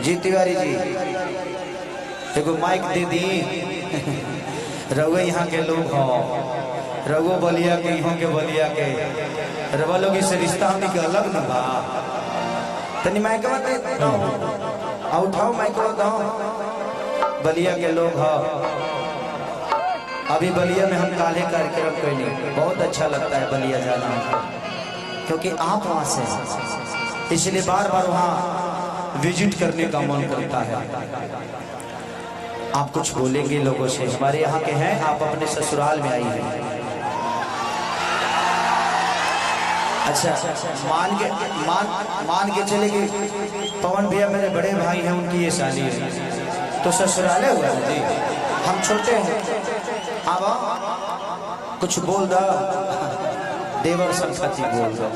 जी तिवारी जी एगो माइक दे दी। रघु यहाँ के लोग हो, रघु बलिया के, यहाँ के बलिया के रवा लोग से रिश्ता हमनी के अलग न बा। तनी माइक दो, उठाओ माइक दो। बलिया के लोग हो, अभी बलिया में हम काले कार्यक्रम कैली, बहुत अच्छा लगता है बलिया जाना, क्योंकि आप वहाँ से, इसलिए बार बार वहाँ विजिट करने का मन करता है। आप कुछ बोलेंगे लोगों से, हमारे यहाँ के हैं, आप अपने ससुराल में आई हैं। अच्छा मान के चले गए। पवन भैया मेरे बड़े भाई हैं, उनकी ये शादी है, तो ससुराल हुआ है जी, हम छोटे हैं। अब कुछ बोल दो, देवर संपत्ति बोल दो।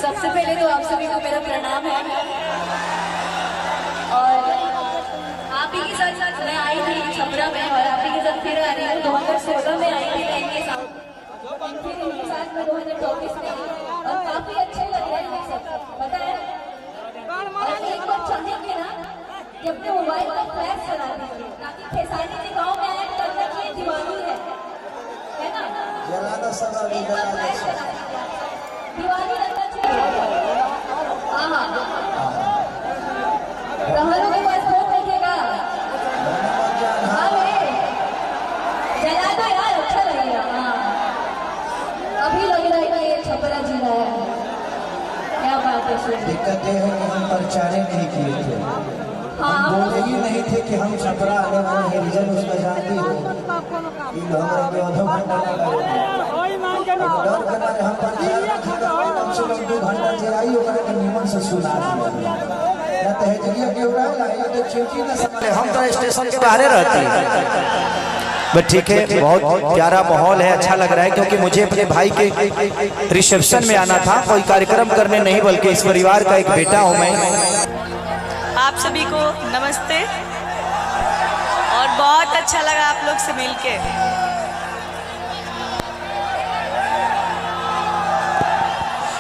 सबसे पहले तो आप सभी को मेरा प्रणाम है। और आप ही के साथ मैं आई थी छपरा में, और आप ही के साथ फिर आ रही हूँ। 2016 में आई थी मैं इनके साथ, फिर इनके साथ में 2024 में आई, और काफी अच्छे लग रहे हैं सब, पता है। और एक बार चाहेंगे ना कि अपने मोबाइल पर फ्लैश चला दीजिए, ताकि खेसारी जी गाँव में आए करने की दीवानी है ना, जलाना सब एक बार फ्लैश चला दीजिए, दीवानी लगना चाहिए। हाँ प्रहरों के पास फोन रखिएगा। हाँ भाई जला दो यार, अच्छा लगेगा। हाँ अभी लग रहा है कि ये छपरा जिला है, क्या बात है। दिक्कत यह है कि हम प्रचारे नहीं किए थे, हम बोले ही नहीं थे कि हम छपरा आने वाले हैं। रीजन उसका जानती हो, हमारे के आधा घंटा लगा, डर के मारे हम प्रचार कम से कम 2 घंटा चलाई, निमन से सुना दिया। हम तो स्टेशन के बाहर रहते हैं, बट ठीक है, बहुत प्यारा माहौल है, अच्छा लग रहा है। क्योंकि मुझे अपने भाई के रिसेप्शन में आना था, कोई कार्यक्रम करने नहीं, बल्कि इस परिवार का एक बेटा हूँ मैं। आप सभी को नमस्ते, और बहुत अच्छा लगा आप लोग से मिलके।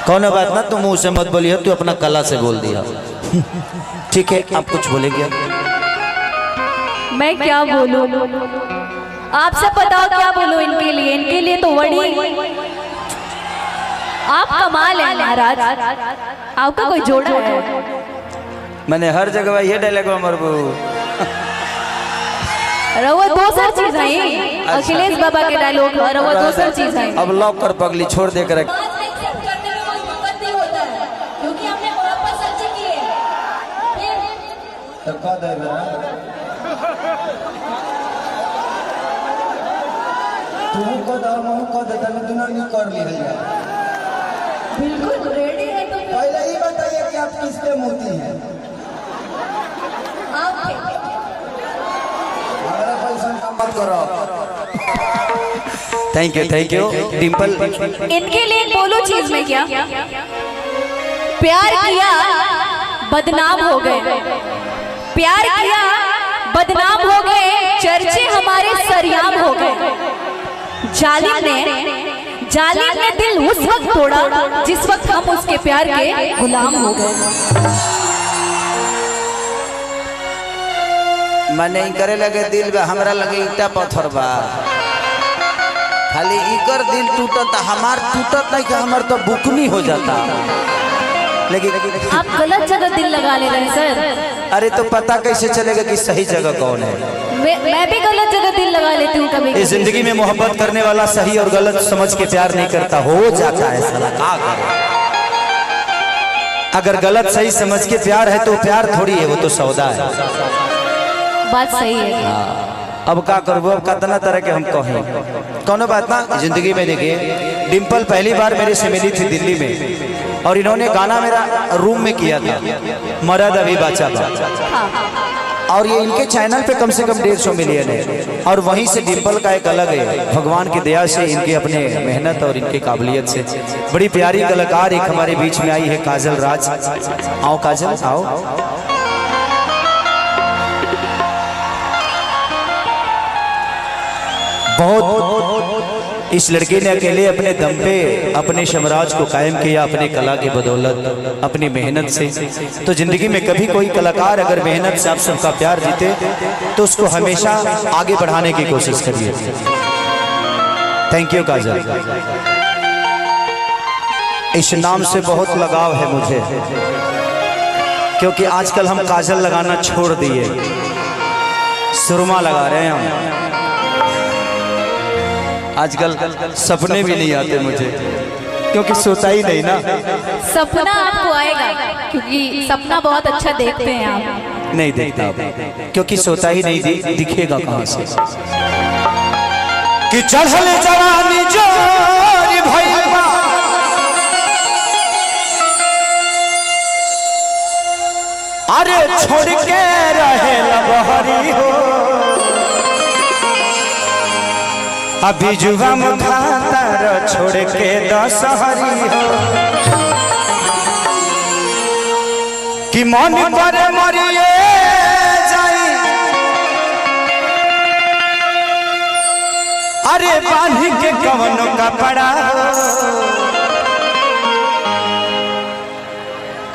कौन बात ना, तुम मुँह से मत बोलिए, तू अपना कला से बोल दिया। ठीक है, आप कुछ बोलेंगे? मैं क्या बोलूं, आप सब बताओ क्या बोलूं इनके लिए। इनके लिए तो बड़ी आप कमाल है महाराज, आपका कोई जोड़ा है। मैंने हर जगह ये डायलॉग मरबू रवा दूसर चीज है, अखिलेश बाबा के डायलॉग रवा दूसर चीज है। अब लॉक कर पगली, छोड़ दे कर। बिल्कुल रेडी है, तो पहले ही बताइए कि आप किस पे मोती हैं। हमारा पैसा मत करो। Thank you Dimple. इनके लिए बोलो चीज में क्या, प्यार किया बदनाम हो गए, प्यार किया बदनाम हो गए, चर्चे हमारे सरियाम हो गए। जालिम ने दिल उस वक्त तोड़ा जिस वक्त हम उसके प्यार के गुलाम हो गए। मने करे लगे दिल में, हमरा लगे ईटा पत्थर बा, खाली इकर दिल टूटत, हमार टूटत नहीं कि हमार तो बुकनी हो जाता। लेकिन आप गलत जगह दिल लगा ले रहे हैं सर। अरे तो पता कैसे चलेगा कि सही जगह कौन है? मैं भी गलत जगह दिल लगा लेती हूँ कभी। इस जिंदगी में मोहब्बत करने वाला सही और गलत समझ के प्यार नहीं करता, हो जाता है साला। अगर गलत सही समझ के प्यार है तो प्यार थोड़ी है, वो तो सौदा है। बात सही है। अब क्या करूँ, अब कितना तरह के हम कहें, कौन बात ना। जिंदगी में देखिए, डिम्पल पहली बार मेरे से मिली थी दिल्ली में, और इन्होंने गाना मेरा रूम में किया था, मर्द अभी बचा था, और ये इनके चैनल पे कम से कम 150 मिलियन है। और वहीं से डिम्पल का एक अलग है, भगवान की दया से, इनके अपने मेहनत और इनके काबिलियत से बड़ी प्यारी कलाकार एक हमारे बीच में आई है, काजल राज। आओ काजल, आओ। बहुत इस लड़की ने अकेले अपने दम पे अपने साम्राज्य को कायम किया, अपनी कला की बदौलत, अपनी मेहनत से। तो जिंदगी में कभी कोई कलाकार अगर मेहनत से आप सबका प्यार जीते तो उसको हमेशा आगे बढ़ाने की कोशिश करिए। थैंक यू काजल, इस नाम से बहुत लगाव है मुझे, क्योंकि आजकल हम काजल लगाना छोड़ दिए, सुरमा लगा रहे हैं हम। आजकल सपने भी नहीं आते मुझे, क्योंकि सोता ही नहीं ना। सपना आपको आएगा, क्योंकि सपना बहुत अच्छा देखते हैं आप। नहीं देखता क्योंकि सोता ही नहीं, दिखेगा कहां से कि चढ़ल जवानी जोर भइलबा, अरे छोड़ के रहे लबहरी हो, अभी जुगम खातर छोड़ के दशहरी हो, कि मन पर मरिए जाई, अरे बांधी के कवनों का पड़ा।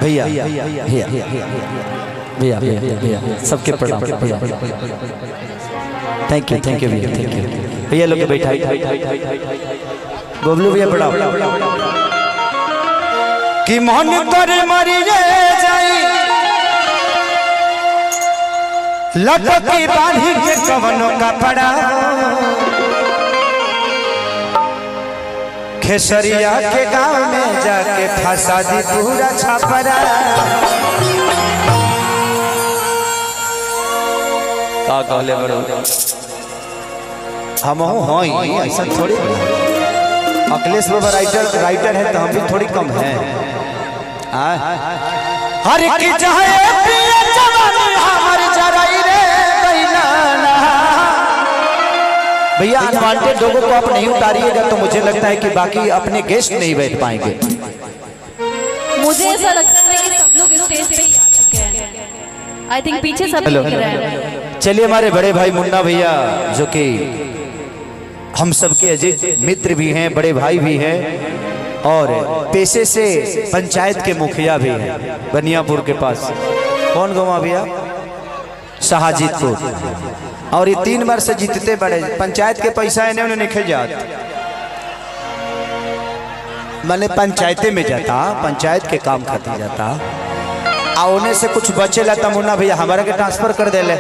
भैया भैया भैया भैया सबके प्रणाम। थैंक यू भैया, थैंक यू भैया। लोग बैठा गोबलू भैया प्रणाम। कि मन कर मरिए जाई, लटकी बांधी के कवनों का पड़ा, खेसरिया के गांव में जाके फंसा दी पूरा छापरा। का कहले बड़ो हम हो ऐसा थोड़ी। अखिलेश बाबा राइटर है तो हम भी थोड़ी कम हैं। हर की चाहे पिया जवानी हमर जराई रे कैलाना। भैया अनवांटेड लोगों को आप नहीं उतारिएगा तो मुझे लगता है कि बाकी अपने गेस्ट नहीं बैठ पाएंगे। मुझे ऐसा लगता है कि सब लोग स्टेज पे ही आ चुके हैं। आई थिंक पीछे सब लोग रहे हैं। चलिए हमारे बड़े भाई मुन्ना भैया, जो कि हम सबके अजीज मित्र भी हैं, बड़े भाई भी हैं और पेशे से पंचायत के मुखिया भी हैं बनियापुर के पास। कौन गवा भैया? शाहजीतपुर। और ये 3 बार से जीतते बड़े। पंचायत के पैसा इन्हें उन्हें निकल जाता, मैंने पंचायते में जाता, पंचायत के काम खाते जाता, उन्हें से कुछ बचे लाता मुन्ना भैया हमारा के ट्रांसफर कर दे ले।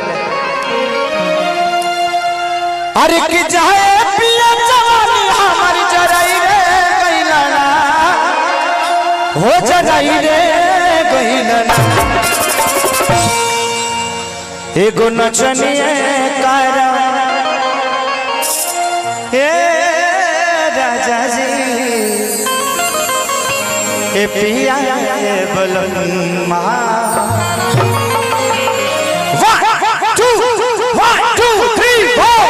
अरे कि चाहे पिया जवानी हमारी जराई रे कैलाना, हो जराई रे कैलाना। एगो नचनिए कारा हे राजा जी, ए पिया बलम्मा। 1 2 3 4।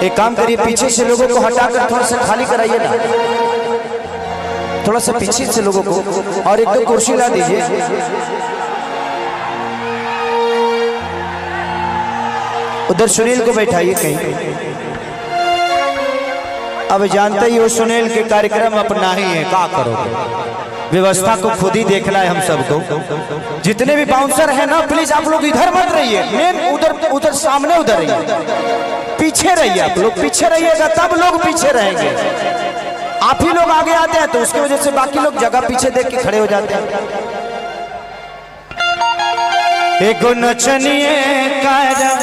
एक काम करिए, पीछे से लोगों को हटाकर थोड़ा सा खाली कराइए ना, थोड़ा सा पीछे से लोगों को, और एक 2 कुर्सी ला दीजिए। उधर सुनील को बैठाइए कहीं। अब जानते ही हो सुनील के कार्यक्रम अपना ही है, क्या करोगे? व्यवस्था को खुद ही देखना है हम सबको। जितने भी बाउंसर हैं ना, प्लीज आप लोग इधर मत रहिए, मेन उधर सामने उधर रहिए, पीछे रहिए। आप लोग पीछे रहिएगा तब लोग पीछे रहेंगे। आप ही लोग आगे आते हैं तो उसकी वजह से बाकी लोग जगह पीछे देख के खड़े हो जाते हैं। एगो नचनिए कारण,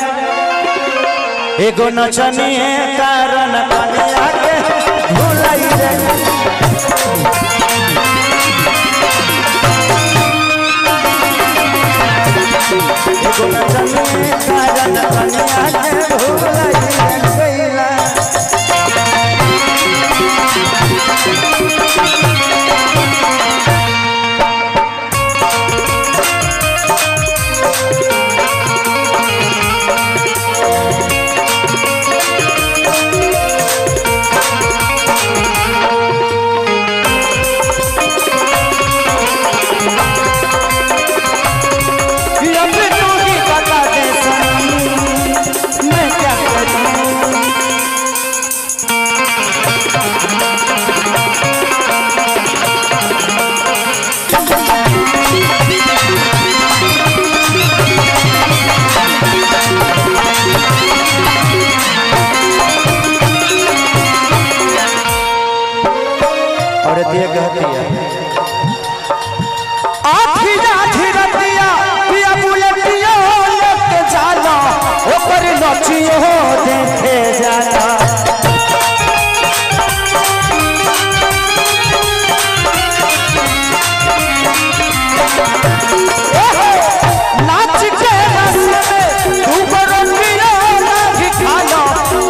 एगो नचनिए कारण कनिया के भुलाई रे। एगो नचनिए कारण कनिया के भुलाई रे गइला। देखे जाता नाच के रस में धूप रोटियों नहीं खाला,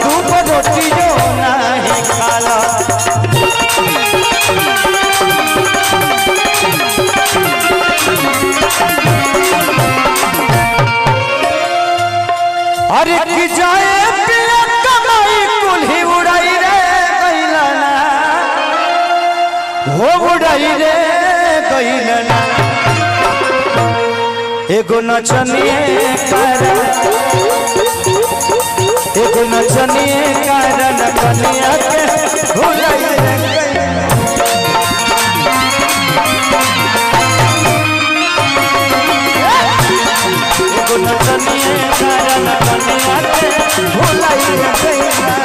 धूप रोटियों नहीं खाला। अरे की जाए पिया कमाई कुल्ही उड़ाई रे गइलना, हो उड़ाई रे गइलना। एगो नचनिए कारण, एगो नचनिए कारण कनिया के भुलाई रे गइलना। एगो नचनिए कारण कनिया के भुलाई रे गइलना।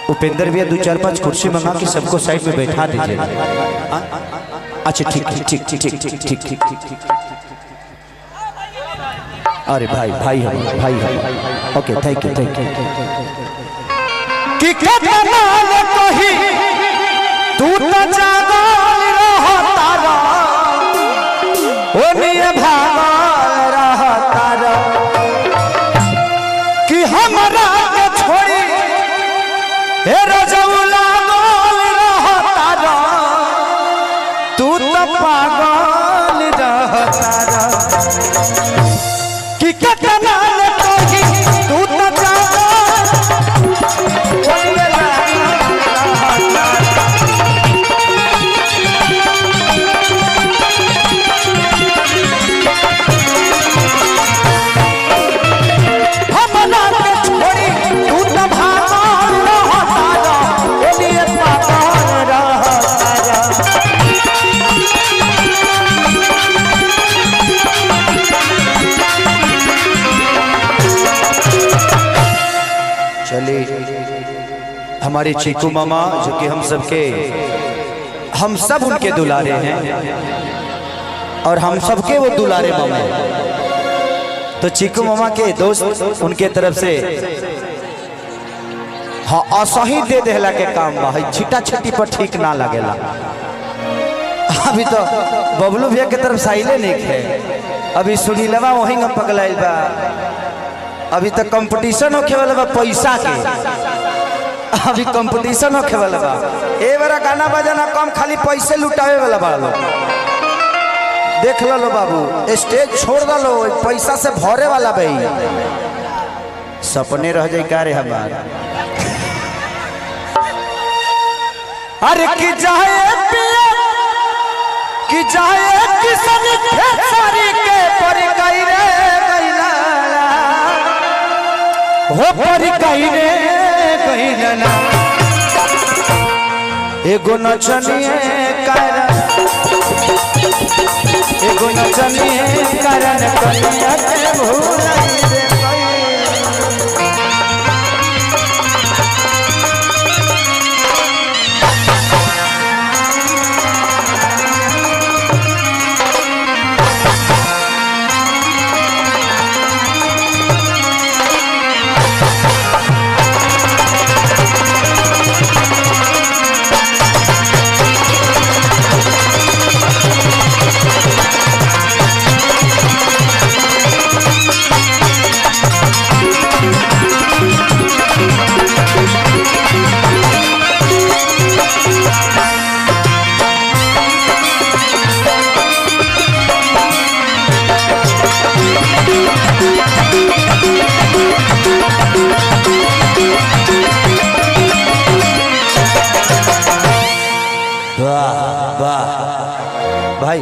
उपेंद्र भैया 2-4-5 कुर्सी मंगा के सबको साइड में बैठा दीजिए। अच्छा ठीक ठीक ठीक ठीक ठीक ठीक ठीक ठीक। अरे भाई भाई हम भाई हम ओके थैंक यू थैंक यू। कि कितना न कही तू तो जागल रहता रा, ओनिए भागल रहता रा। कि हमरा के छोड़ी हे रजौला गोल रहता रा, तू तो पागल रहता रा। कि कितना न कही तू तो जागल ओनिए भागल रहता रा। हमारे चीकू मामा जो कि हम सब उनके दुलारे हैं और हम सबके वो दुलारे मामा हैं। तो चीकू मामा के दोस्त उनके तरफ से हाँ असही दे देला के काम बा, छिटा छिटी पर ठीक ना लगेला। अभी तो बबलू भैया के तरफ साइले नहीं है, अभी सुनीलवा वहीं में पगलाइल बा। अभी तक कंपटीशन होखे वाला बा पैसा के, अभी कंपटीशन होखे वाला बा। ए बारा गाना बजाना कम, खाली पैसे लुटावे वाला बा लोग। देख लो बाबू, स्टेज छोड़ दो, पैसा से भरे वाला भाई। सपने रह जाए का रे हमार। अरे कि जाए पिया कि जाए किसन खेसारी के पर गई रे गईला हो, पर गई रे गईला। एगो नचनिए कारण, एगो नचनिए कारण कन्या के भूलाई रे। भाई